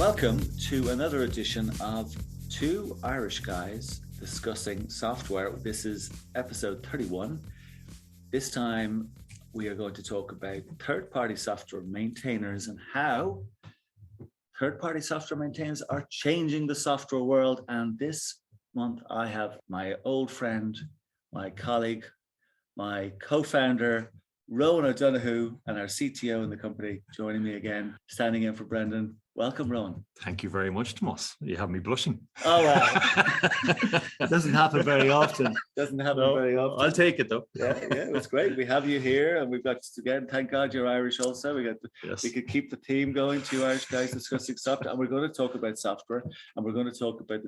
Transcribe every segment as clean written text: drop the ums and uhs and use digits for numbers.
Welcome to another edition of Two Irish Guys Discussing Software. This is episode 31. This time we are going to talk about third-party software maintainers and how third-party software maintainers are changing the software world. And this month I have my old friend, my colleague, my co-founder, Rowan O'Donoghue, and our CTO in the company joining me again, standing in for Brendan. Welcome, Rowan. Thank you very much, Tomás. You have me blushing. Oh, wow. Doesn't happen very often. Very often. I'll take it, though. Yeah, it's great. We have you here, and we've got, again, thank God you're Irish also. We could keep the theme going, Two Irish Guys Discussing Software, and we're going to talk about software, and we're going to talk about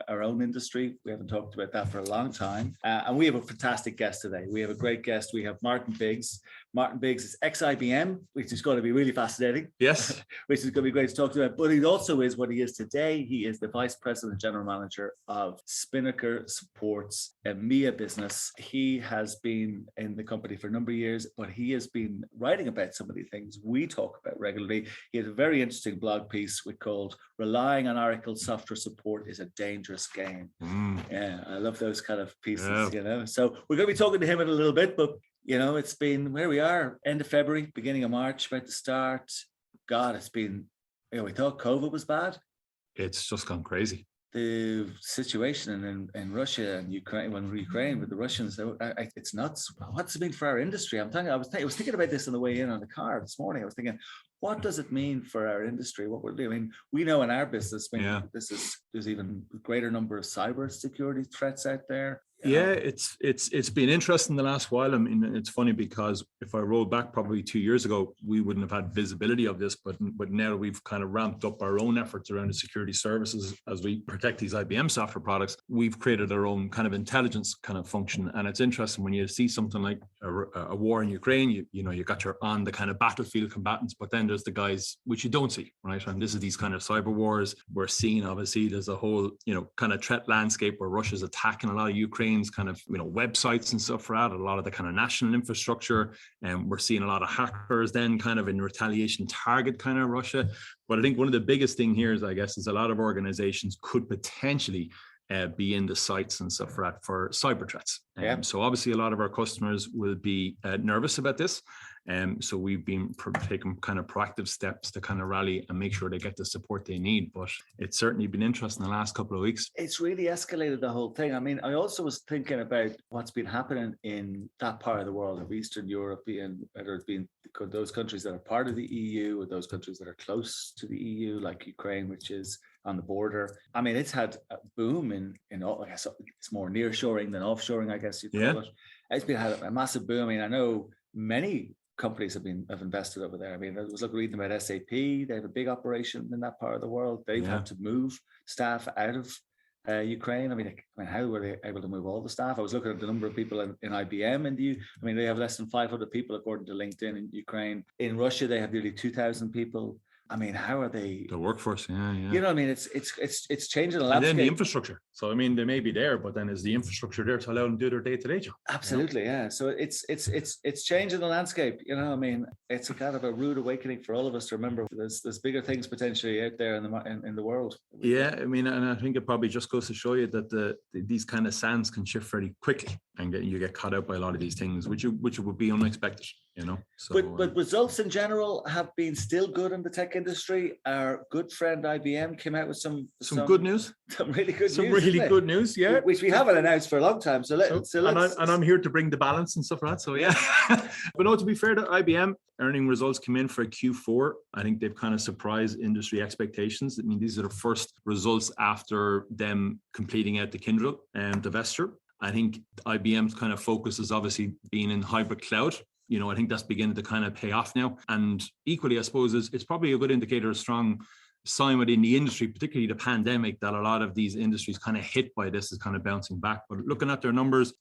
our own industry. We haven't talked about that for a long time. And we have a fantastic guest today. We have a great guest. We have Martin Biggs. Martin Biggs is ex-IBM, which is going to be really fascinating. Yes. Which is going to be great to talk about. But he also is what he is today. He is the Vice President General Manager of Spinnaker Support's EMEA business. He has been in the company for a number of years, but he has been writing about some of the things we talk about regularly. He has a very interesting blog piece called Relying on Oracle Software Support is a Dangerous Game. Yeah, I love those kind of pieces, So we're going to be talking to him in a little bit, but it's been where we are, end of February, beginning of March, about to start. God, it's been, we thought COVID was bad. It's just gone crazy. The situation in Russia and Ukraine, with the Russians, it's nuts. What's it mean for our industry? I was thinking about this on the way in on the car this morning. I was thinking, what does it mean for our industry? What we're doing? We know in our business, there's even a greater number of cyber security threats out there. Yeah, it's been interesting the last while. I mean, it's funny because if I roll back probably 2 years ago, we wouldn't have had visibility of this, but now we've kind of ramped up our own efforts around the security services as we protect these IBM software products. We've created our own kind of intelligence kind of function, and it's interesting when you see something like a war in Ukraine. You got your on the kind of battlefield combatants, but then there's the guys which you don't see, right? And this is these kind of cyber wars. We're seeing obviously there's a whole kind of threat landscape where Russia's attacking a lot of Ukraine kind of websites and stuff for that, a lot of the kind of national infrastructure, and we're seeing a lot of hackers then kind of in retaliation target kind of Russia. But I think one of the biggest thing here is, I guess, is a lot of organizations could potentially be in the sites and stuff for that for cyber threats. So obviously a lot of our customers will be nervous about this. So we've been taking kind of proactive steps to kind of rally and make sure they get the support they need. But it's certainly been interesting the last couple of weeks. It's really escalated the whole thing. I mean, I also was thinking about what's been happening in that part of the world of Eastern Europe, whether it's been those countries that are part of the EU or those countries that are close to the EU, like Ukraine, which is on the border. I mean, it's had a boom in all, I guess it's more nearshoring than offshoring, I guess you'd call it. It's been had a massive boom. I mean, I know many companies have invested over there. I mean, I was reading about SAP. They have a big operation in that part of the world. They've had to move staff out of Ukraine. I mean, how were they able to move all the staff? I was looking at the number of people in IBM they have less than 500 people according to LinkedIn in Ukraine. In Russia, they have nearly 2,000 people. I mean, how are they? The workforce, yeah. You know what I mean? It's changing the landscape. And then the infrastructure. So, I mean, they may be there, but then is the infrastructure there to allow them to do their day-to-day job? Absolutely, yeah. So it's changing the landscape. I mean, it's a kind of a rude awakening for all of us to remember there's bigger things potentially out there in the world. Yeah, I mean, and I think it probably just goes to show you that these kind of sands can shift very quickly, and you get caught out by a lot of these things, which would be unexpected. So, but results in general have been still good in the tech industry. Our good friend IBM came out with some good news, some really good news. Some really good news, yeah, which we haven't announced for a long time. And I'm here to bring the balance and stuff like that. So yeah, but no, to be fair to IBM, earning results came in for Q4. I think they've kind of surprised industry expectations. I mean, these are the first results after them completing out the Kyndryl divestiture. I think IBM's kind of focus is obviously being in hybrid cloud. I think that's beginning to kind of pay off now. And equally, I suppose, it's probably a good indicator, a strong sign within the industry, particularly the pandemic, that a lot of these industries kind of hit by this is kind of bouncing back. But looking at their numbers,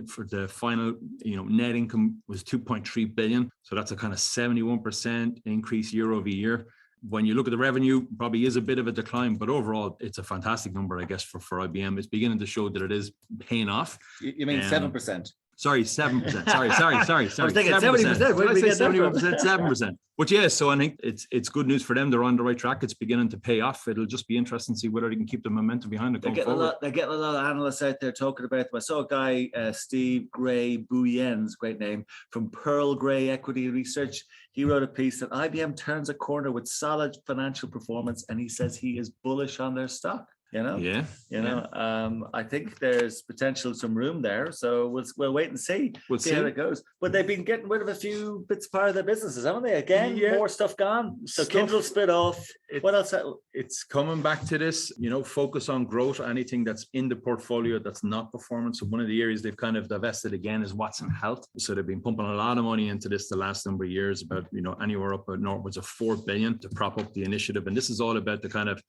for the final, net income was 2.3 billion. So that's a kind of 71% increase year over year. When you look at the revenue, probably is a bit of a decline, but overall, it's a fantastic number, I guess, for IBM. It's beginning to show that it is paying off. You mean 7%? Sorry, 7%. Sorry. I was thinking 70%. Where did we get that from? 7%. But yeah, so I think it's good news for them. They're on the right track. It's beginning to pay off. It'll just be interesting to see whether they can keep the momentum behind it going forward. They're getting a lot of analysts out there talking about them. I saw a guy, Steve Gray Bouyen's, great name, from Pearl Gray Equity Research. He wrote a piece that IBM turns a corner with solid financial performance, and he says he is bullish on their stock. I think there's potential, some room there. So we'll wait and see. We'll see how it goes. But they've been getting rid of a few bits part of their businesses, haven't they? Again, more stuff gone. So Kyndryl split off. What else? It's coming back to this, focus on growth. Anything that's in the portfolio that's not performance. So one of the areas they've kind of divested again is Watson Health. So they've been pumping a lot of money into this the last number of years, about anywhere up northwards of $4 billion to prop up the initiative. And this is all about the kind of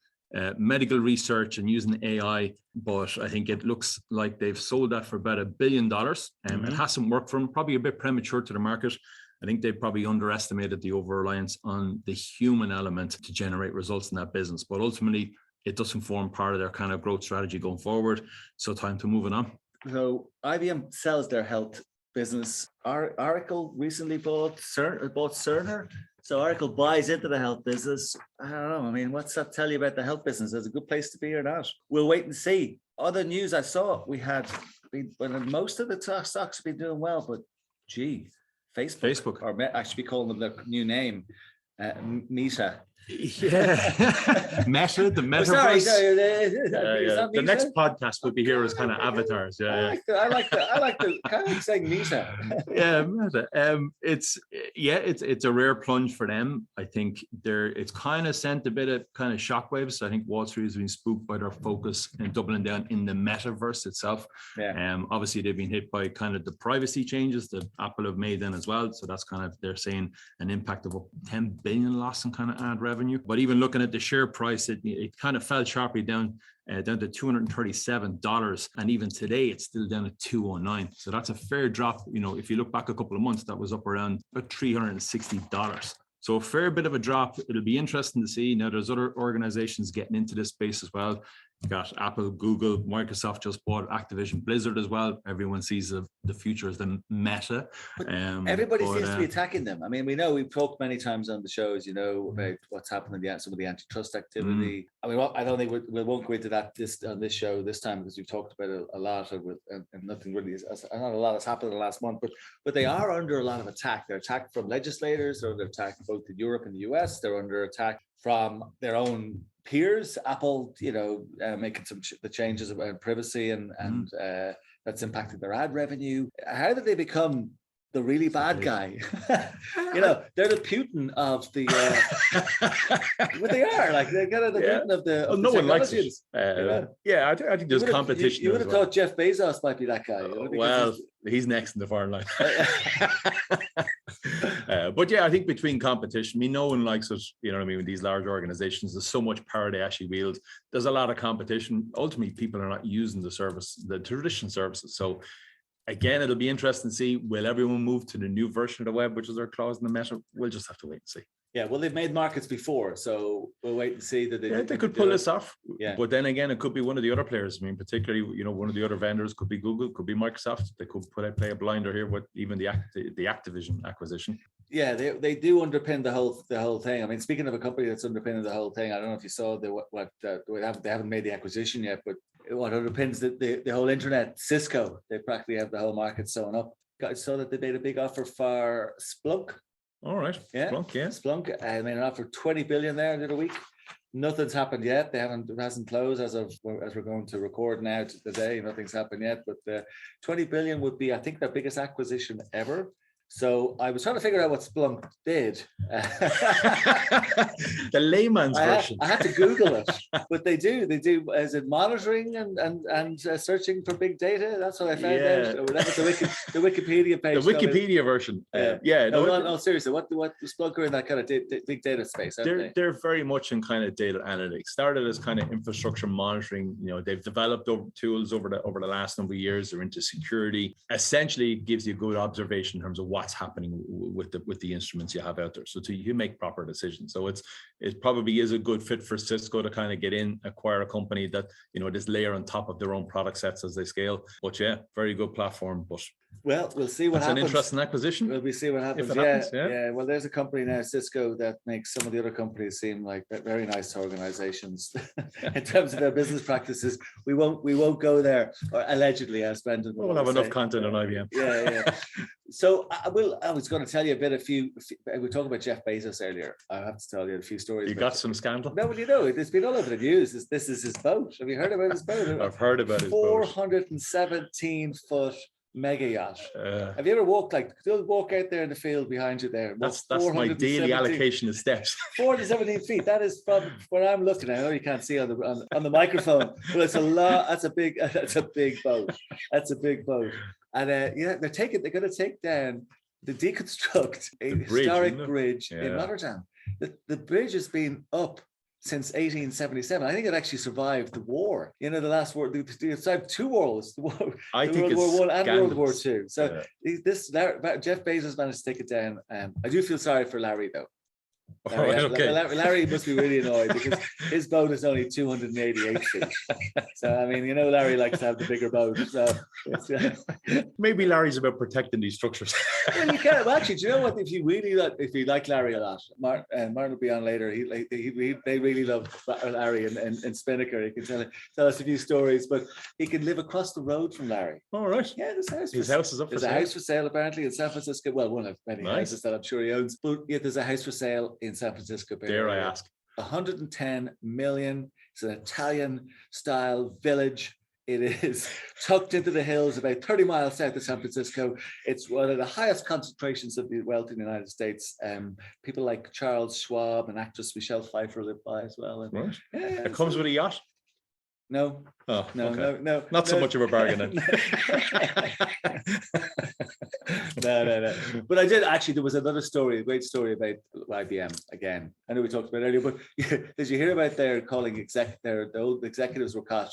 medical research and using AI, but I think it looks like they've sold that for about $1 billion. It hasn't worked for them, probably a bit premature to the market. I think they probably underestimated the over-reliance on the human element to generate results in that business. But ultimately, it doesn't form part of their kind of growth strategy going forward. So time to move it on. So IBM sells their health business. Oracle recently bought Cerner. So Oracle buys into the health business. I don't know. I mean, what's that tell you about the health business? Is it a good place to be or not? We'll wait and see. Other news I saw, most of the stocks have been doing well, but Facebook. Or I should be calling them their new name, Meta. Yeah, Meta, the metaverse. The next podcast will be here as kind of avatars. Yeah, I like the kind of saying Meta. Yeah, Meta. It's a rare plunge for them. I think it's kind of sent a bit of kind of shockwaves. I think Wall Street has been spooked by their focus and doubling down in the metaverse itself. Yeah. Obviously they've been hit by kind of the privacy changes that Apple have made then as well. So that's kind of, they're saying an impact of 10 billion loss in kind of ad revenue. But even looking at the share price, it kind of fell sharply down to $237, and even today it's still down at $209. So that's a fair drop. If you look back a couple of months, that was up around about $360. So a fair bit of a drop. It'll be interesting to see. Now there's other organizations getting into this space as well. You got Apple, Google, Microsoft just bought Activision Blizzard as well. Everyone sees the future as the meta. Everybody seems to be attacking them. I mean, we know we've talked many times on the shows, about what's happening in some of the antitrust activity. I mean, I don't think we won't go into that on this show this time, because we've talked about it a lot, and nothing really not a lot has happened in the last month. But they are under a lot of attack. They're attacked from legislators. They're under attack both in Europe and the US. They're under attack from their own peers. Apple, making the changes about privacy and that's impacted their ad revenue. How did they become the really bad guy? They're the Putin of the what they are, like they're kind of the Putin of the no one likes it. I think there's competition. You would have thought Jeff Bezos might be that guy. He's next in the far line. But I think between competition, no one likes it. With these large organizations, there's so much power they actually wield. There's a lot of competition. Ultimately, people are not using the traditional services. So again, it'll be interesting to see, will everyone move to the new version of the web, which is their clause in the meta? We'll just have to wait and see. Yeah, well, they've made markets before, so we'll wait and see that they could pull this off. Yeah, but then again, it could be one of the other players. I mean, particularly, one of the other vendors could be Google, could be Microsoft. They could play a blinder here with even the Activision acquisition. Yeah, they do underpin the whole thing. I mean, speaking of a company that's underpinning the whole thing, I don't know if you saw they haven't made the acquisition yet, but what underpins the whole internet, Cisco, they practically have the whole market sewn up. I saw that they made a big offer for Splunk. All right. Yeah. Splunk. I mean, an offer $20 billion there the other week. Nothing's happened yet. It hasn't closed as we're going to record now today. Nothing's happened yet, but $20 billion would be, I think, their biggest acquisition ever. So I was trying to figure out what Splunk did. The layman's version. I had to Google it, but they do. Is it monitoring and searching for big data? That's what I found out. Or that was the Wikipedia page. The Wikipedia version. No, seriously. What Splunk are in that kind of big data space? They're very much in kind of data analytics. Started as kind of infrastructure monitoring. They've developed tools over the last number of years. They're into security. Essentially, gives you good observation in terms of what's happening with the instruments you have out there, so you make proper decisions. So it probably is a good fit for Cisco to kind of get in, acquire a company that, you know, just layer on top of their own product sets as they scale. But yeah, very good platform. But well, we'll see what happens. It's an interesting acquisition. We'll see what happens. Yeah. Well, there's a company now, Cisco, that makes some of the other companies seem like very nice organizations in terms of their business practices. We won't go there, or allegedly, as Brendan. We'll have enough content on IBM. Yeah. So I was going to tell you we were talking about Jeff Bezos earlier. I have to tell you a few stories. You got some scandal? No, well, you know, it's been all over the news. This is his boat. Have you heard about his boat? I've heard about his boat. 417-foot mega yacht. Have you ever walked out there in the field behind you there? That's my daily allocation of steps. 417 feet. That is from where I'm looking. I know you can't see on the microphone, but it's a lot. That's a big boat. That's a big boat. And they're going to take down, deconstruct a historic bridge in Rotterdam. The bridge has been up since 1877. I think it actually survived the war. You know, the last war. It survived two wars. I think World War I and World War II. So Jeff Bezos managed to take it down. I do feel sorry for Larry though. Larry must be really annoyed because his boat is only 288 feet. So I mean, you know, Larry likes to have the bigger boat. So maybe Larry's about protecting these structures. Well, you can. Well, actually, do you know what? If you like Larry a lot, Martin will be on later. They really love Larry and Spinnaker. He can tell us a few stories, but he can live across the road from Larry. All right. Yeah, his house is up for sale. There's a house for sale apparently in San Francisco. Well, one of many houses that I'm sure he owns. But yeah, there's a house for sale in San Francisco. Dare I ask? 110 million. It's an Italian-style village. It is tucked into the hills, about 30 miles south of San Francisco. It's one of the highest concentrations of the wealth in the United States. People like Charles Schwab and actress Michelle Pfeiffer live by as well. And, right. It comes with a yacht? No. Oh, no, okay. no. Not so much of a bargain then. No. But I did actually. There was another story, a great story about IBM again. I know we talked about it earlier, but did you hear about their calling the old executives were caught?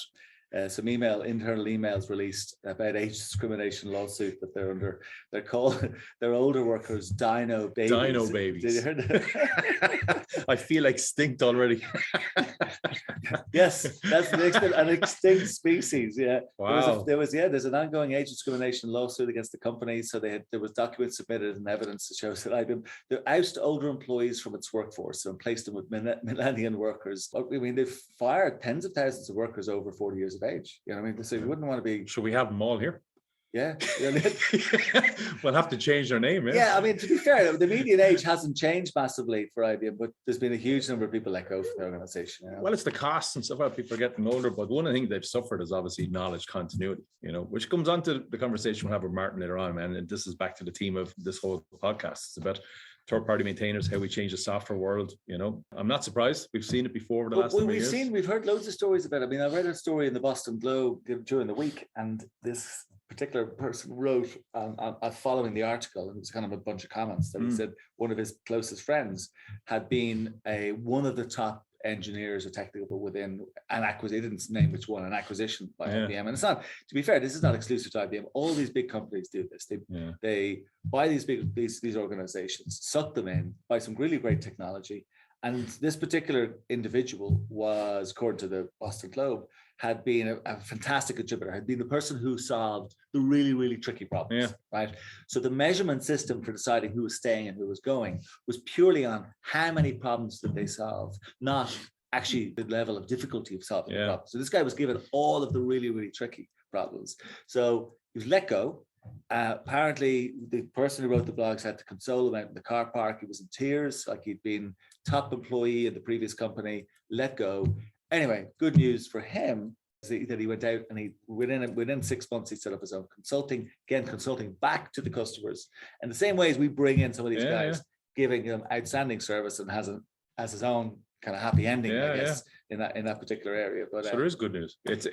Some internal emails released about age discrimination lawsuit that they're under. They're called their older workers Dino Babies. Dino Babies. Did you hear that? I feel extinct already. Yes, that's an extinct species. Yeah. Wow. There's an ongoing age discrimination lawsuit against the company. So there was documents submitted and evidence that shows that IBM they oust older employees from its workforce and placed them with millennial workers. I mean, they've fired tens of thousands of workers over 40 years of age. You know what I mean? So you wouldn't want to be. Should we have them all here? Yeah. We'll have to change their name. Yeah, I mean, to be fair, the median age hasn't changed massively for IBM, but there's been a huge number of people let go from the organization. You know? Well, it's the costs and stuff like people are getting older, but one of the things they've suffered is obviously knowledge continuity, you know, which comes on to the conversation we'll have with Martin later on, man. And this is back to the theme of this whole podcast. It's about third-party maintainers, how we change the software world. You know, I'm not surprised. We've seen it before over the last number of years. We've heard loads of stories about it. I mean, I read a story in the Boston Globe during the week, and this particular person wrote following the article, and it was kind of a bunch of comments that he said one of his closest friends had been one of the top engineers or technical within an acquisition. He didn't name which one, an acquisition by IBM. And it's not, to be fair, this is not exclusive to IBM. All these big companies do this. They buy these organizations, suck them in, buy some really great technology. And this particular individual was, according to the Boston Globe, had been a fantastic contributor, had been the person who solved the really, really tricky problems, right? So the measurement system for deciding who was staying and who was going was purely on how many problems did they solve, not actually the level of difficulty of solving the problem. So this guy was given all of the really, really tricky problems. So he was let go. Apparently, the person who wrote the blogs had to console him out in the car park. He was in tears, like he'd been top employee in the previous company, let go. Anyway, good news for him is that he went out and he within 6 months he set up his own consulting back to the customers. And the same way as we bring in some of these guys, giving them outstanding service and has his own kind of happy ending, I guess, in that particular area. But so there is good news. It's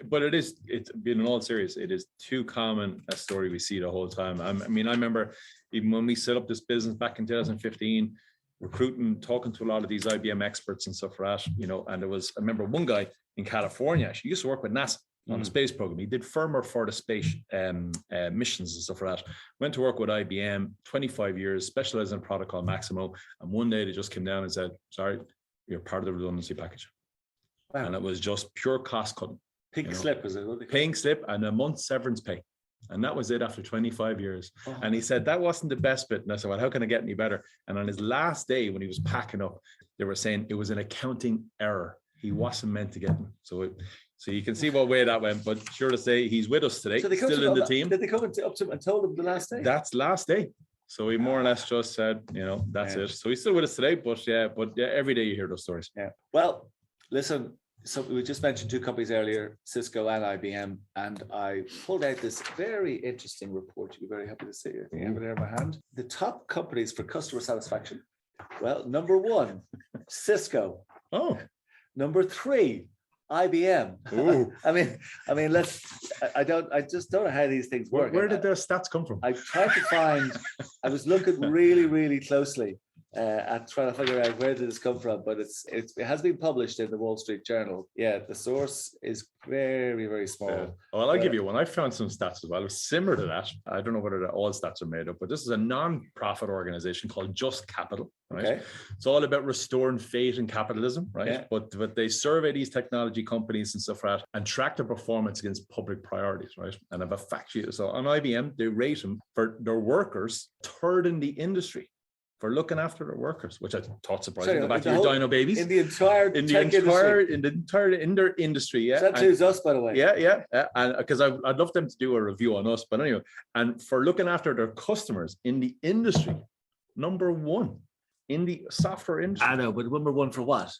been in all serious. It is too common a story we see the whole time. I mean, I remember even when we set up this business back in 2015. Recruiting, talking to a lot of these IBM experts and stuff for that, you know, and I remember one guy in California, actually used to work with NASA on the space program. He did firmware for the space missions and stuff for that. Went to work with IBM, 25 years, specialized in a product called Maximo. And one day they just came down and said, sorry, you're part of the redundancy package. Wow. And it was just pure cost cutting. Pink slip, is it? Paying slip and a month's severance pay. And that was it after 25 years. Oh. And he said, that wasn't the best bit. And I said, well, how can I get any better? And on his last day, when he was packing up, they were saying it was an accounting error. He wasn't meant to get them. So you can see what way that went. But sure to say, he's with us today, So still in the team. Did they come up to him and told him the last day? That's last day. So he more or less just said, that's it. So he's still with us today. But every day you hear those stories. Yeah. Well, listen. So we just mentioned two companies earlier, Cisco and IBM, and I pulled out this very interesting report. You'll be very happy to see it. I have it there in my hand. The top companies for customer satisfaction. Well, number 1, Cisco. Oh. Number 3, IBM. I just don't know how these things work. Where did those stats come from? I tried to find. I was looking really, really closely at trying to figure out where did this come from, but it has been published in the Wall Street Journal. Yeah, the source is very, very small. Yeah. Well, I'll give you one. I found some stats as well. Similar to that. I don't know whether all stats are made up, but this is a non-profit organization called Just Capital. Right. Okay. It's all about restoring faith in capitalism, right? Yeah. But they survey these technology companies and stuff like that and track their performance against public priorities, right? And have a fact sheet. So on IBM, they rate them for their workers 3rd in the industry for looking after their workers, which I thought surprising. Go back to your dino babies. In their industry, yeah. So that includes us, by the way. Yeah. And because I'd love them to do a review on us, but anyway, and for looking after their customers in the industry, number 1 in the software industry. I know, but number 1 for what?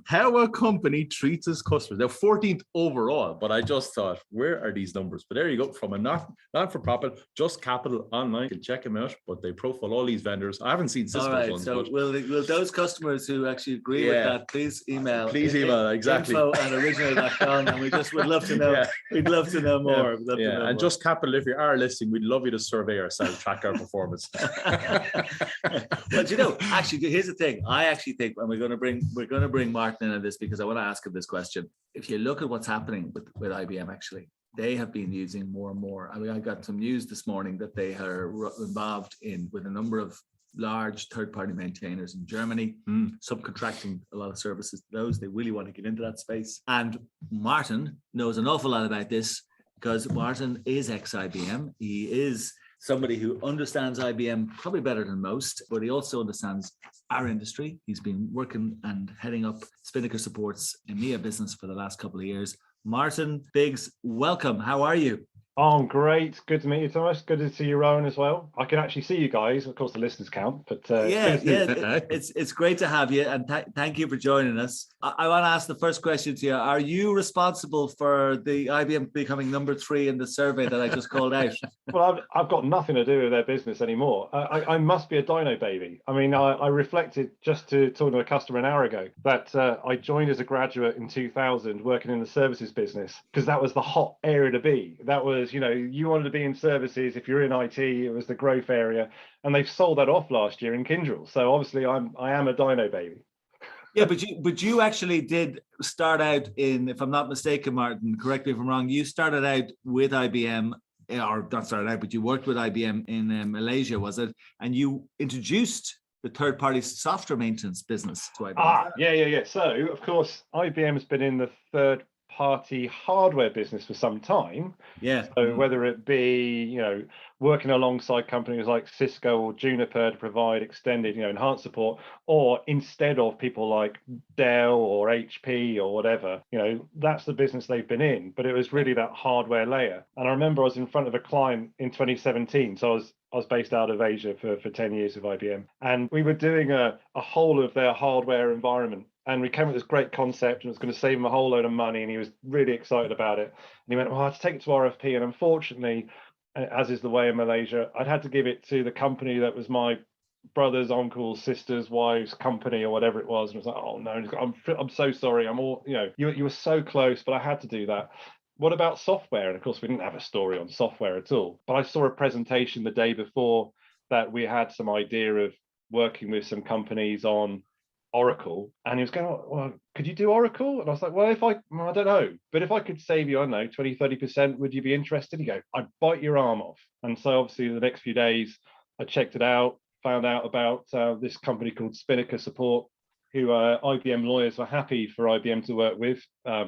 How a company treats its customers. They're 14th overall, but I just thought, where are these numbers? But there you go, from a not-for-profit, Just Capital online. You can check them out, but they profile all these vendors. I haven't seen Cisco's ones. So will those customers who actually agree with that, please email. Exactly. info@original.com, and we just would love to know. Yeah. We'd love to know more. And Just Capital, if you are listening, we'd love you to survey ourselves, track our performance. But actually, here's the thing. I actually think, and we're going to bring Martin into this because I want to ask him this question. If you look at what's happening with IBM, actually, they have been using more and more. I mean, I got some news this morning that they are involved with a number of large third-party maintainers in Germany, subcontracting a lot of services to those. They really want to get into that space. And Martin knows an awful lot about this because Martin is ex-IBM. He is somebody who understands IBM probably better than most, but he also understands our industry. He's been working and heading up Spinnaker Support's EMEA business for the last couple of years. Martin Biggs, welcome. How are you? Oh, I'm great. Good to meet you, Thomas. Good to see you, Rowan, as well. I can actually see you guys. Of course, the listeners count, but it's great to have you, and thank you for joining us. I want to ask the first question to you. Are you responsible for the IBM becoming number 3 in the survey that I just called out? Well, I've got nothing to do with their business anymore. I must be a dino baby. I mean, I reflected just to talk to a customer an hour ago that I joined as a graduate in 2000 working in the services business because that was the hot area to be. That was, you wanted to be in services. If you're in IT, it was the growth area, and they've sold that off last year in Kyndryl. So obviously, I am a dino baby. Yeah, but you actually did start out in, if I'm not mistaken, Martin, correct me if I'm wrong. You started out with IBM, or not started out, but you worked with IBM in Malaysia, was it? And you introduced the third-party software maintenance business to IBM. Yeah. So of course, IBM has been in the third-party hardware business for some time. Yeah. So whether it be, working alongside companies like Cisco or Juniper to provide extended, enhanced support, or instead of people like Dell or HP or whatever, that's the business they've been in. But it was really that hardware layer. And I remember I was in front of a client in 2017. So I was based out of Asia for 10 years with IBM. And we were doing a whole of their hardware environment. And we came with this great concept and it was going to save him a whole load of money. And he was really excited about it. And he went, well, I had to take it to RFP. And unfortunately, as is the way in Malaysia, I'd had to give it to the company that was my brother's, uncle's, sister's, wife's company or whatever it was. And it was like, oh no, I'm so sorry. You were so close, but I had to do that. What about software? And of course, we didn't have a story on software at all. But I saw a presentation the day before that we had some idea of working with some companies on Oracle, and he was going, well, could you do Oracle? And I was like, well, I don't know, but if I could save you, I don't know, 20-30%, would you be interested? You go, I'd bite your arm off. And so obviously the next few days I checked it out, found out about this company called Spinnaker Support, who IBM lawyers were happy for IBM to work with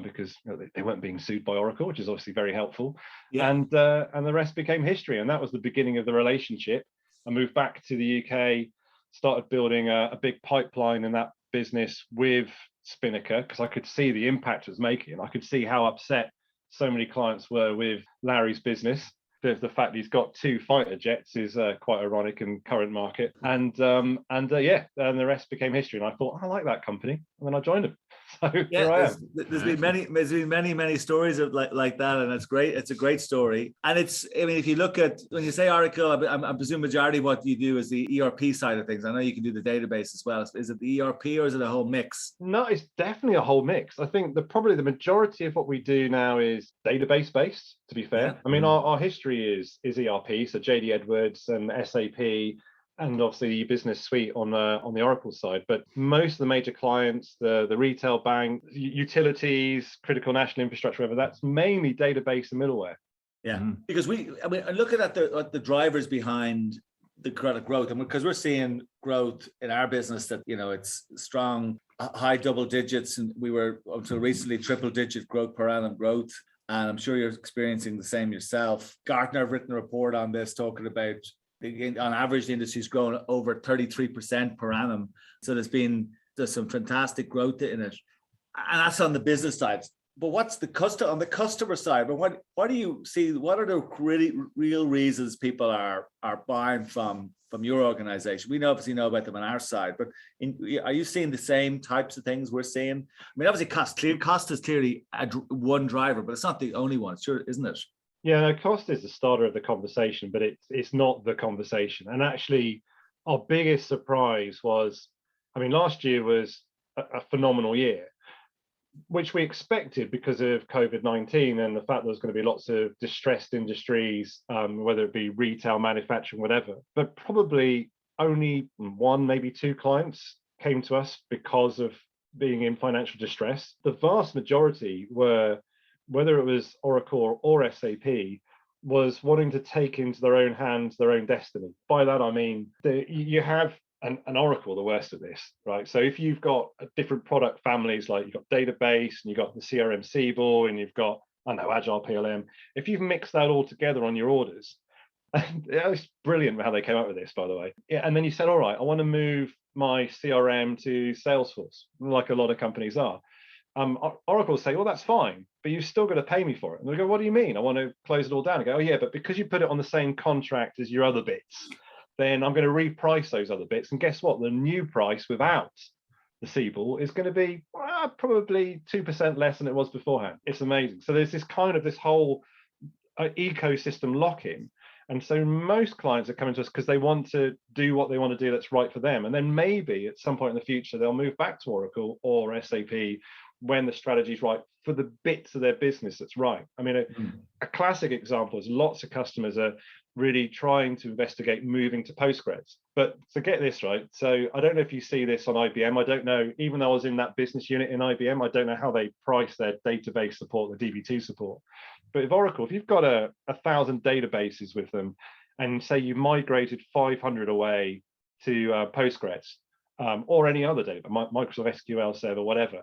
because they weren't being sued by Oracle, which is obviously very helpful. Yeah. And the rest became history. And that was the beginning of the relationship. I moved back to the UK, started building a big pipeline in that business with Spinnaker because I could see the impact it was making. I could see how upset so many clients were with Larry's business. The fact he's got 2 fighter jets is quite ironic in current market. And the rest became history. And I thought, I like that company. And then I joined them. So here I am. There's been many stories of like that, and it's great. It's a great story. And if you look at, when you say Oracle, I presume majority of what you do is the ERP side of things. I know you can do the database as well. Is it the ERP or is it a whole mix? No, it's definitely a whole mix. I think probably the majority of what we do now is database based, to be fair. Yeah. I mean, our history is ERP, so JD Edwards and SAP, and obviously the business suite on the Oracle side. But most of the major clients, the retail bank, utilities, critical national infrastructure, whatever, that's mainly database and middleware. Yeah, because looking at the drivers behind the credit growth, and because we're seeing growth in our business that it's strong, high double digits, and we were until recently triple digit growth per annum growth. And I'm sure you're experiencing the same yourself. Gartner have written a report on this talking about, on average, the industry's grown over 33% per annum. So there's some fantastic growth in it. And that's on the business side. But what's on the customer side? But what do you see? What are the really real reasons people are buying from your organization? We obviously know about them on our side, but are you seeing the same types of things we're seeing? I mean, obviously cost is clearly one driver, but it's not the only one, sure, isn't it? Yeah, no, cost is the starter of the conversation, but it's not the conversation. And actually, our biggest surprise was, last year was a phenomenal year, which we expected because of COVID-19 and the fact there was going to be lots of distressed industries, whether it be retail, manufacturing, whatever. But probably only 1, maybe 2 clients came to us because of being in financial distress. The vast majority were, whether it was Oracle or SAP, was wanting to take into their own hands their own destiny. By that, I mean, you have an Oracle, the worst of this, right? So if you've got different product families, like you've got database and you've got the CRM Siebel and you've got, Agile PLM, if you've mixed that all together on your orders, and it's brilliant how they came up with this, by the way. Yeah, and then you said, all right, I want to move my CRM to Salesforce, like a lot of companies are. Oracle will say, well, that's fine, but you've still got to pay me for it. And they go, what do you mean? I want to close it all down. I go, oh yeah, but because you put it on the same contract as your other bits, then I'm going to reprice those other bits. And guess what? The new price without the Siebel is going to be probably 2% less than it was beforehand. It's amazing. So there's this whole ecosystem lock-in. And so most clients are coming to us because they want to do what they want to do that's right for them. And then maybe at some point in the future, they'll move back to Oracle or SAP when the strategy is right for the bits of their business that's right. A classic example is lots of customers are really trying to investigate moving to Postgres. But to get this right, so I don't know if you see this on IBM. I don't know, even though I was in that business unit in IBM, I don't know how they price their database support, the DB2 support. But if Oracle, if you've got 1,000 databases with them, and say you migrated 500 away to Postgres or any other data, Microsoft SQL Server, whatever,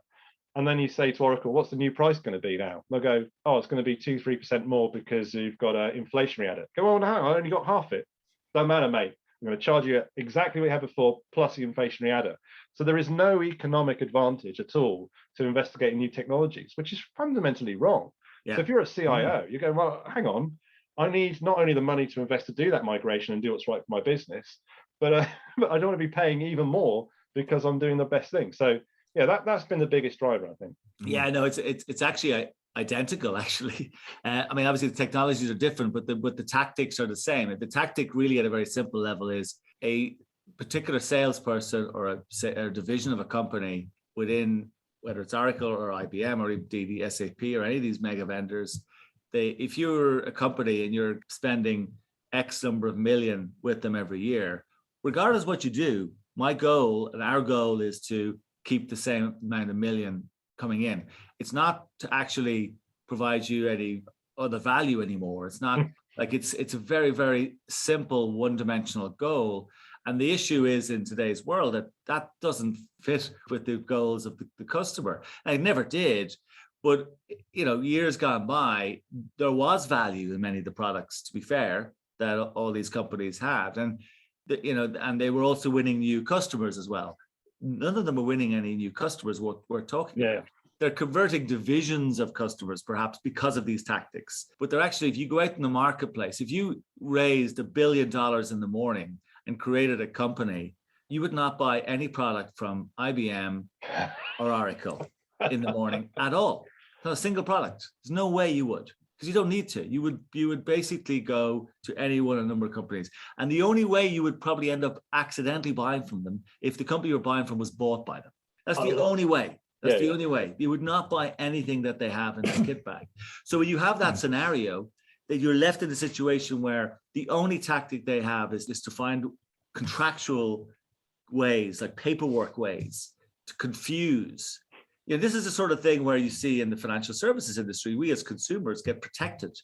and then you say to Oracle, what's the new price going to be now? They'll go, oh, it's going to be 2-3% more because you've got an inflationary adder. Go, oh no, I only got half it. Don't matter, mate. I'm going to charge you exactly what you had before plus the inflationary adder. So there is no economic advantage at all to investigating new technologies, which is fundamentally wrong. Yeah. So if you're a CIO, you go, well, hang on, I need not only the money to invest to do that migration and do what's right for my business, but I don't want to be paying even more because I'm doing the best thing. So yeah, that's been the biggest driver, I think. Yeah, no, it's actually identical, actually. Obviously the technologies are different, but the tactics are the same. The tactic really at a very simple level is a particular salesperson or a division of a company within, whether it's Oracle or IBM or indeed SAP or any of these mega vendors, if you're a company and you're spending X number of million with them every year, regardless of what you do, my goal and our goal is to keep the same amount of million coming in. It's not to actually provide you any other value anymore. It's not like it's a very, very simple one-dimensional goal. And the issue is in today's world that doesn't fit with the goals of the customer. And it never did. But, years gone by, there was value in many of the products, to be fair, that all these companies had. And, and they were also winning new customers as well. None of them are winning any new customers, what we're talking about. They're converting divisions of customers, perhaps because of these tactics. But they're actually, if you go out in the marketplace, if you raised $1 billion in the morning and created a company, you would not buy any product from IBM or Oracle in the morning at all. Not a single product. There's no way you would, because you don't need to. You would basically go to any one of a number of companies. And the only way you would probably end up accidentally buying from them if the company you're buying from was bought by them. That's the only way. That's the only way. You would not buy anything that they have in their kit bag. So when you have that scenario, that you're left in a situation where the only tactic they have is to find contractual ways, like paperwork ways, to confuse. This is the sort of thing where you see in the financial services industry, we as consumers get protected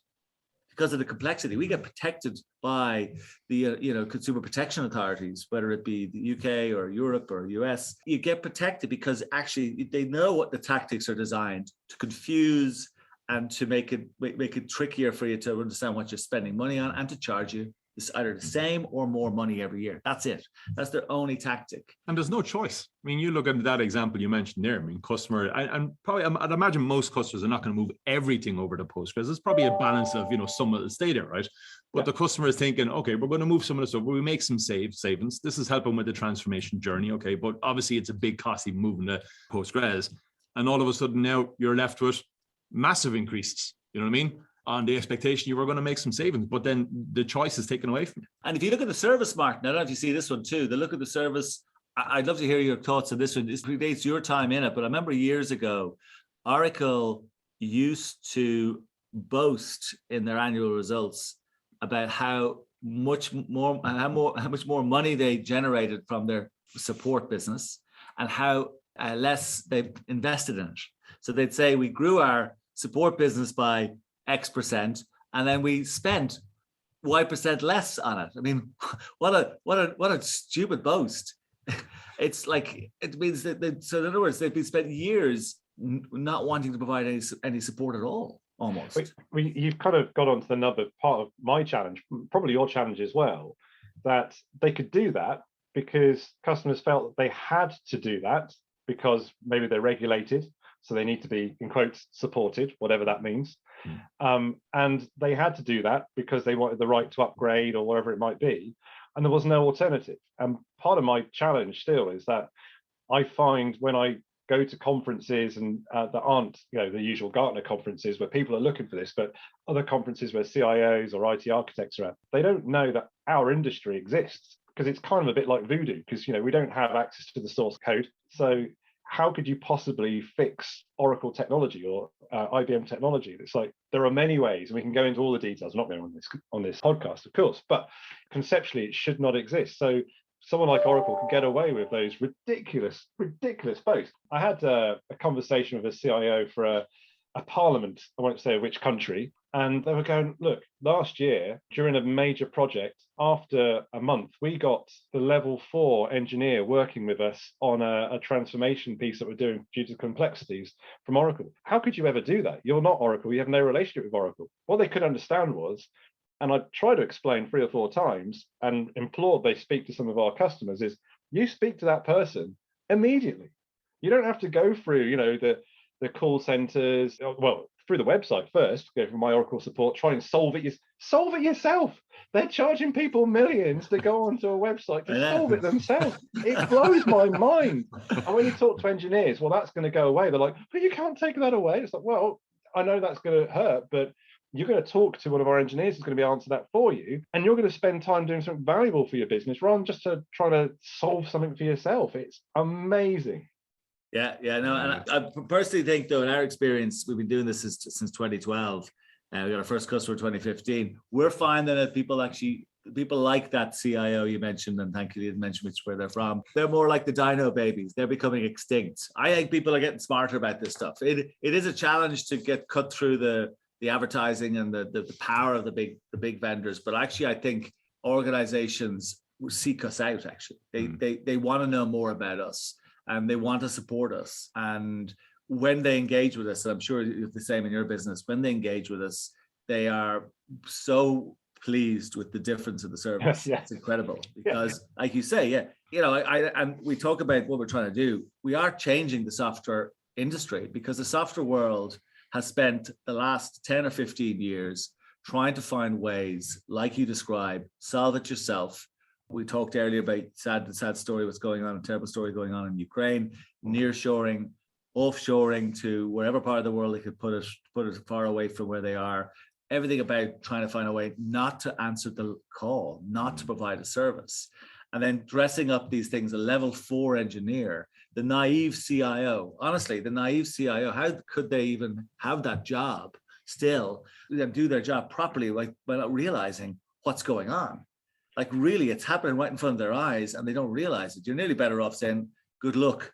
because of the complexity. We get protected by the consumer protection authorities, whether it be the UK or Europe or US. You get protected because actually they know what the tactics are designed to confuse and to make it trickier for you to understand what you're spending money on and to charge you either the same or more money every year. That's it. That's their only tactic. And there's no choice. I mean, you look at that example you mentioned there. I mean, customer, and probably I'd imagine most customers are not going to move everything over to Postgres. There's probably a balance of, some of the stay there, right? But the customer is thinking, okay, we're going to move some of this over. We make some savings. This is helping with the transformation journey. Okay, but obviously it's a big cost even moving to Postgres. And all of a sudden now you're left with massive increases. You know what I mean? On the expectation you were going to make some savings, but then the choice is taken away from you. And if you look at the service market, I don't know if you see this one too, the look at the service, I'd love to hear your thoughts on this one. This predates your time in it, but I remember years ago, Oracle used to boast in their annual results about how much more money they generated from their support business and how less they invested in it. So they'd say, we grew our support business by X%, and then we spent Y% less on it. I mean, what a stupid boast. It's like, it means that so in other words, they've been spent years not wanting to provide any support at all, almost. You've kind of got onto another part of my challenge, probably your challenge as well, that they could do that because customers felt that they had to do that because maybe they're regulated, so they need to be, in quotes, supported, whatever that means. And they had to do that because they wanted the right to upgrade or whatever it might be, and there was no alternative. And part of my challenge still is that I find when I go to conferences and that aren't the usual Gartner conferences where people are looking for this, but other conferences where CIOs or IT architects are at, they don't know that our industry exists because it's kind of a bit like voodoo because we don't have access to the source code. So how could you possibly fix Oracle technology or IBM technology? It's like, there are many ways, and we can go into all the details, not going on this podcast, of course, but conceptually it should not exist. So someone like Oracle could get away with those ridiculous boasts. I had a conversation with a CIO for a parliament, I won't say which country, and they were going, look, last year during a major project, after a month, we got the level 4 engineer working with us on a transformation piece that we're doing due to complexities from Oracle. How could you ever do that? You're not Oracle. You have no relationship with Oracle. What they could understand was, and I tried to explain 3 or 4 times and implored they speak to some of our customers, is you speak to that person immediately. You don't have to go through, the call centers, well, through the website first, go from my Oracle support, try and solve it yourself. They're charging people millions to go onto a website to solve it themselves. It blows my mind. And when you talk to engineers, well, that's going to go away. They're like, but you can't take that away. It's like, well, I know that's going to hurt, but you're going to talk to one of our engineers who's going to be able to answer that for you, and you're going to spend time doing something valuable for your business rather than just to try to solve something for yourself. It's amazing. Yeah, no, and I personally think, though, in our experience, we've been doing this since 2012. We got our first customer in 2015. We're finding that people like that CIO you mentioned, and thank you, you didn't mention where they're from. They're more like the dino babies. They're becoming extinct. I think people are getting smarter about this stuff. It is a challenge to get cut through the advertising and the power of the big vendors. But actually, I think organizations seek us out. Actually, they want to know more about us, and they want to support us. And when they engage with us, and I'm sure it's the same in your business, when they engage with us, they are so pleased with the difference of the service. Yeah. It's incredible because, like you say, and we talk about what we're trying to do. We are changing the software industry because the software world has spent the last 10 or 15 years trying to find ways, like you described, solve it yourself. We talked earlier about the sad story, what's going on, a terrible story going on in Ukraine, nearshoring, offshoring to wherever part of the world they could put it far away from where they are. Everything about trying to find a way not to answer the call, not to provide a service. And then dressing up these things, a level 4 engineer, the naive CIO, honestly, how could they even have that job still, do their job properly, like by not realizing what's going on? Like really, it's happening right in front of their eyes and they don't realize it. You're nearly better off saying, good luck.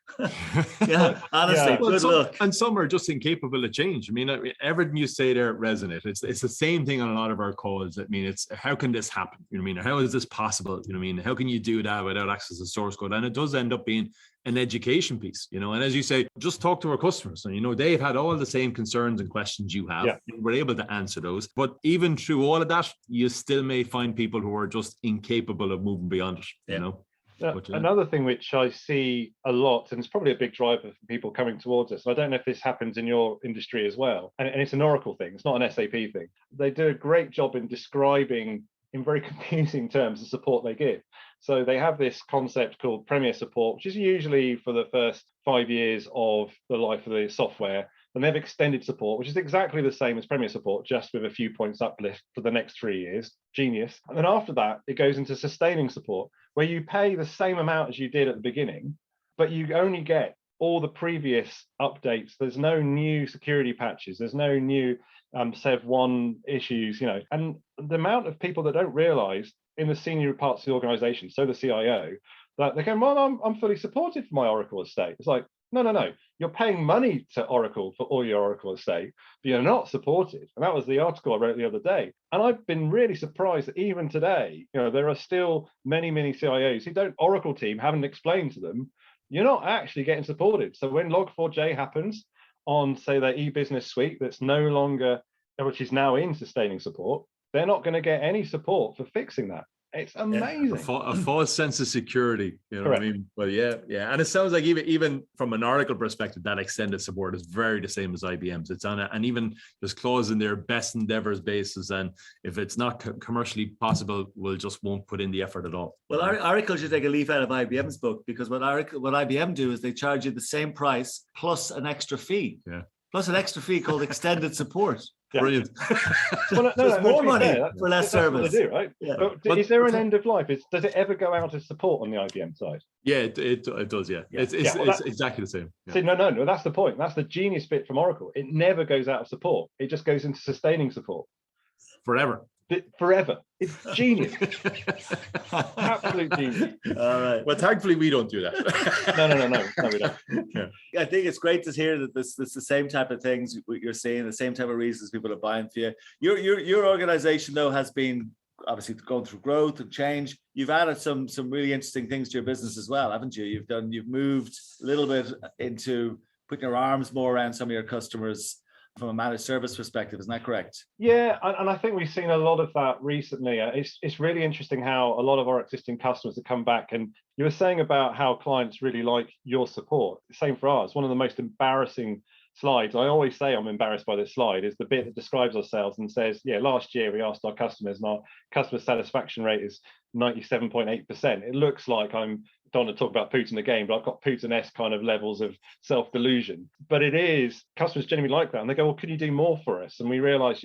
Honestly, good luck. And some are just incapable of change. I mean, everything you say there resonate. It's the same thing on a lot of our calls. I mean, it's how can this happen? You know what I mean? How is this possible? You know what I mean? How can you do that without access to source code? And it does end up being an education piece, and as you say, just talk to our customers. And they've had all the same concerns and questions you have. We're able to answer those. But even through all of that, you still may find people who are just incapable of moving beyond it, Another thing which I see a lot, and it's probably a big driver for people coming towards us, and I don't know if this happens in your industry as well, and it's an Oracle thing, it's not an SAP thing. They do a great job in describing, in very confusing terms, the support they give. So they have this concept called Premier Support, which is usually for the first 5 years of the life of the software. And they have extended support, which is exactly the same as Premier Support, just with a few points uplift for the next 3 years. Genius. And then after that, it goes into sustaining support, where you pay the same amount as you did at the beginning, but you only get all the previous updates. There's no new security patches. There's no new Sev 1 issues, And the amount of people that don't realize in the senior parts of the organization, so the CIO, that they go, well, I'm fully supported for my Oracle estate. It's like, no. You're paying money to Oracle for all your Oracle estate, but you're not supported. And that was the article I wrote the other day. And I've been really surprised that even today, there are still many CIOs who Oracle team haven't explained to them, you're not actually getting supported. So when Log4j happens on, say, their e-business suite that's no longer, which is now in sustaining support, they're not going to get any support for fixing that. It's amazing. A false sense of security, Correct. What I mean? But yeah. And it sounds like even from an Oracle perspective, that extended support is very the same as IBM's. It's on it, and even there's clause in their best endeavors basis. And if it's not commercially possible, we'll just won't put in the effort at all. Well, Oracle should take a leaf out of IBM's book, because what IBM do is they charge you the same price plus an extra fee. Yeah. Plus an extra fee called extended support. Yeah. Brilliant. Well, There's more money for less service. That's what they do, right? Yeah. But is there an end of life? Does it ever go out of support on the IBM side? Yeah, it does. Yeah, it's exactly the same. Yeah. See, no, that's the point. That's the genius bit from Oracle. It never goes out of support. It just goes into sustaining support Forever. It's genius. Absolute genius. All right. Well, thankfully we don't do that. No, we don't. Yeah. I think it's great to hear that this the same type of things you're seeing, the same type of reasons people are buying for you. Your organization though has been obviously going through growth and change. You've added some really interesting things to your business as well, haven't you? You've moved a little bit into putting your arms more around some of your customers from a managed service perspective. Isn't that correct? Yeah, and I think we've seen a lot of that recently. It's really interesting how a lot of our existing customers have come back, and you were saying about how clients really like your support. Same for ours. One of the most embarrassing slides, I always say I'm embarrassed by this slide, is the bit that describes ourselves and says, last year we asked our customers and our customer satisfaction rate is 97.8%. It looks like don't want to talk about Putin again, but I've got Putin-esque kind of levels of self-delusion. But it is, customers genuinely like that. And they go, well, can you do more for us? And we realize,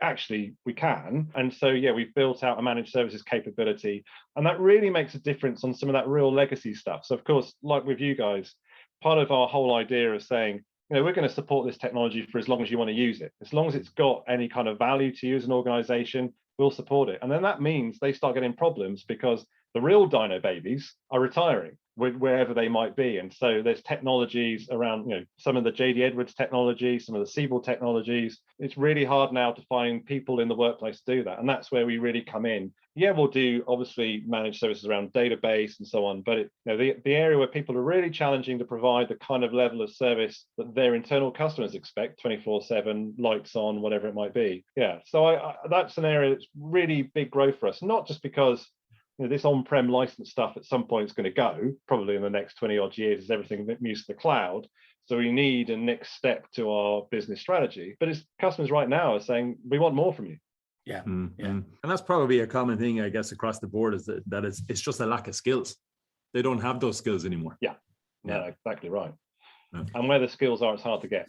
actually we can. And so, we've built out a managed services capability. And that really makes a difference on some of that real legacy stuff. So of course, like with you guys, part of our whole idea of saying, we're going to support this technology for as long as you want to use it. As long as it's got any kind of value to you as an organization, we'll support it. And then that means they start getting problems because the real dino babies are retiring. wherever they might be. And so there's technologies around, some of the JD Edwards technology, some of the Siebel technologies. It's really hard now to find people in the workplace to do that. And that's where we really come in. Yeah, we'll do obviously managed services around database and so on, but the area where people are really challenging to provide the kind of level of service that their internal customers expect, 24/7, lights on, whatever it might be. Yeah, so that's an area that's really big growth for us, not just because this on-prem license stuff at some point is going to go, probably in the next 20 odd years as everything that moves to the cloud. So we need a next step to our business strategy. But it's customers right now are saying, we want more from you. Yeah. Yeah. And that's probably a common thing, I guess, across the board, is that it's just a lack of skills. They don't have those skills anymore. Yeah, exactly right. Yeah. And where the skills are, it's hard to get.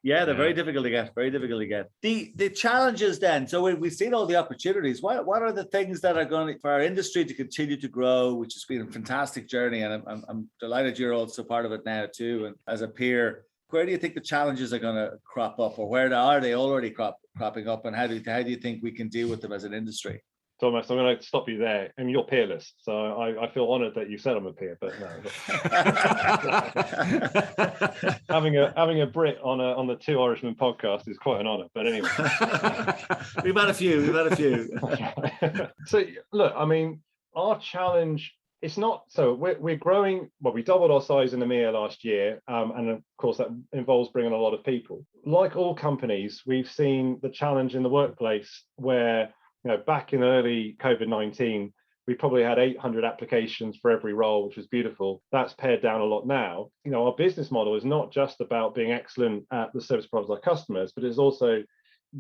Yeah, they're very difficult to get, very difficult to get. The challenges then, so we've seen all the opportunities. What are the things that are going to, for our industry to continue to grow, which has been a fantastic journey, and I'm delighted you're also part of it now too, and as a peer, where do you think the challenges are going to crop up, or where are they already cropping up, and how do you think we can deal with them as an industry? Tomás, I'm going to stop you there. I mean, you're peerless, so I feel honoured that you said I'm a peer. But no, having a Brit on the Two Irishmen podcast is quite an honour. But anyway, we've had a few. So look, I mean, our challenge. It's not so we're growing. Well, we doubled our size in EMEA last year, and of course that involves bringing a lot of people. Like all companies, we've seen the challenge in the workplace where, back in early COVID-19, we probably had 800 applications for every role, which was beautiful. That's pared down a lot now. Our business model is not just about being excellent at the service providers our customers, but it's also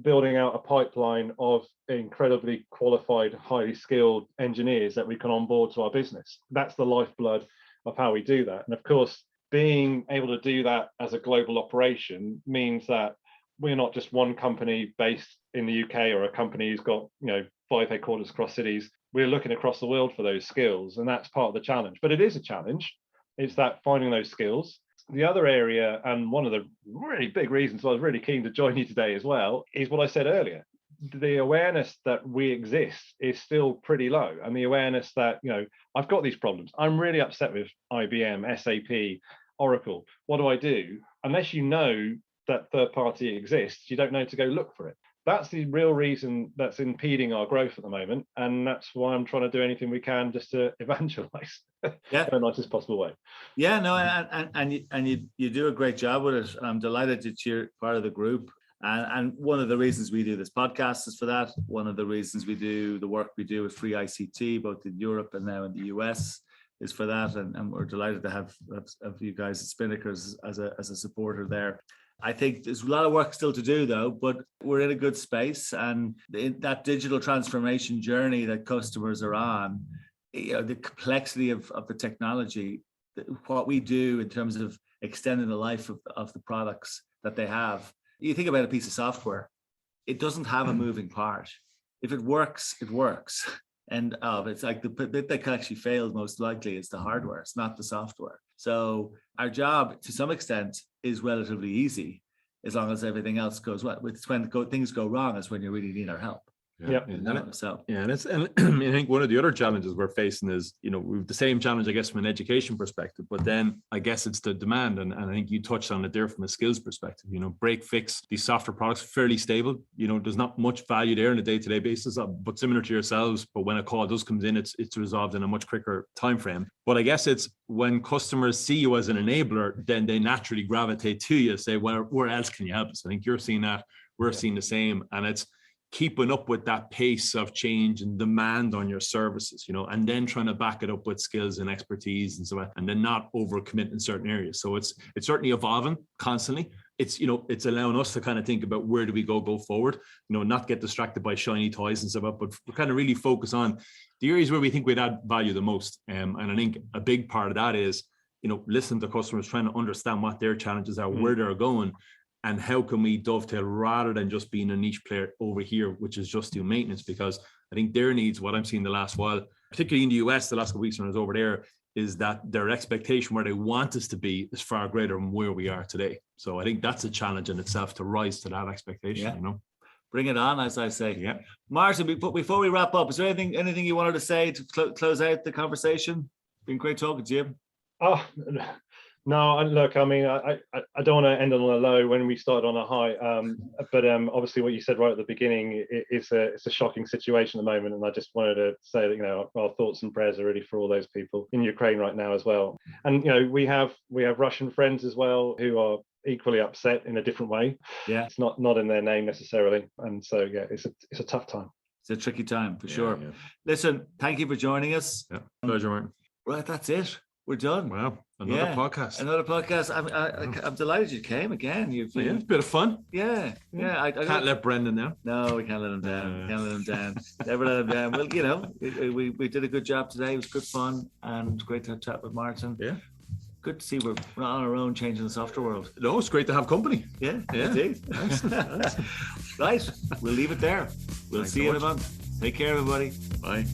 building out a pipeline of incredibly qualified, highly skilled engineers that we can onboard to our business. That's the lifeblood of how we do that. And of course, being able to do that as a global operation means that we're not just one company based in the UK or a company who's got 5 headquarters across cities. We're looking across the world for those skills, and that's part of the challenge. But it is a challenge. It's that finding those skills. The other area, and one of the really big reasons why I was really keen to join you today as well, is what I said earlier. The awareness that we exist is still pretty low, and the awareness that I've got these problems. I'm really upset with IBM, SAP, Oracle. What do I do? Unless you know that third party exists, you don't know to go look for it. That's the real reason that's impeding our growth at the moment, and that's why I'm trying to do anything we can just to evangelize in the nicest possible way. Yeah, no, and you do a great job with it. I'm delighted that you're part of the group. And one of the reasons we do this podcast is for that. One of the reasons we do the work we do with Free ICT, both in Europe and now in the US, is for that. And we're delighted to have you guys at Spinnaker as a supporter there. I think there's a lot of work still to do, though, but we're in a good space. And that digital transformation journey that customers are on, the complexity of the technology, what we do in terms of extending the life of the products that they have. You think about a piece of software, it doesn't have a moving part. If it works, it works. And it's like the bit that can actually fail most likely is the hardware. It's not the software. So our job, to some extent, is relatively easy as long as everything else goes well. It's when things go wrong is when you really need our help. Yeah. And I think one of the other challenges we're facing is, we've the same challenge, I guess, from an education perspective, but then I guess it's the demand. And I think you touched on it there from a skills perspective, break fix, these software products, fairly stable. There's not much value there on a day-to-day basis, but similar to yourselves. But when a call does come in, it's resolved in a much quicker time frame. But I guess it's when customers see you as an enabler, then they naturally gravitate to you, say, well, where else can you help us? I think you're seeing that. We're seeing the same. And it's keeping up with that pace of change and demand on your services, and then trying to back it up with skills and expertise and so on, and then not overcommit in certain areas. So it's certainly evolving constantly. It's allowing us to kind of think about where do we go forward, not get distracted by shiny toys and stuff, but we're kind of really focus on the areas where we think we'd add value the most. And I think a big part of that is, listening to customers, trying to understand what their challenges are, where they're going, and how can we dovetail rather than just being a niche player over here, which is just do maintenance. Because I think their needs, what I'm seeing the last while, particularly in the US, the last couple of weeks when I was over there, is that their expectation where they want us to be is far greater than where we are today. So I think that's a challenge in itself to rise to that expectation, Bring it on, as I say. Yeah. Martin, before we wrap up, is there anything you wanted to say to close out the conversation? Been great talking to you. Oh, no, look, I mean, I don't want to end on a low when we started on a high, but obviously what you said right at the beginning, it's a shocking situation at the moment, and I just wanted to say that, you know, our thoughts and prayers are really for all those people in Ukraine right now as well. And, you know, we have Russian friends as well who are equally upset in a different way. Yeah, it's not in their name necessarily, and so yeah, it's a tough time. It's a tricky time for sure. Yeah. Listen, thank you for joining us. Yeah, pleasure, Martin. Right, that's it. We're done. Wow, another podcast. Another podcast. I'm delighted you came again. You've a bit of fun. Yeah. I can't let Brendan down. No, we can't let him down. Can't let him down. Never let him down. Well, you know, we did a good job today. It was good fun and great to chat with Martin. Yeah. Good to see we're not on our own changing the software world. No, it's great to have company. Yeah. Indeed. Right, we'll leave it there. We'll see you in a month. Take care, everybody. Bye.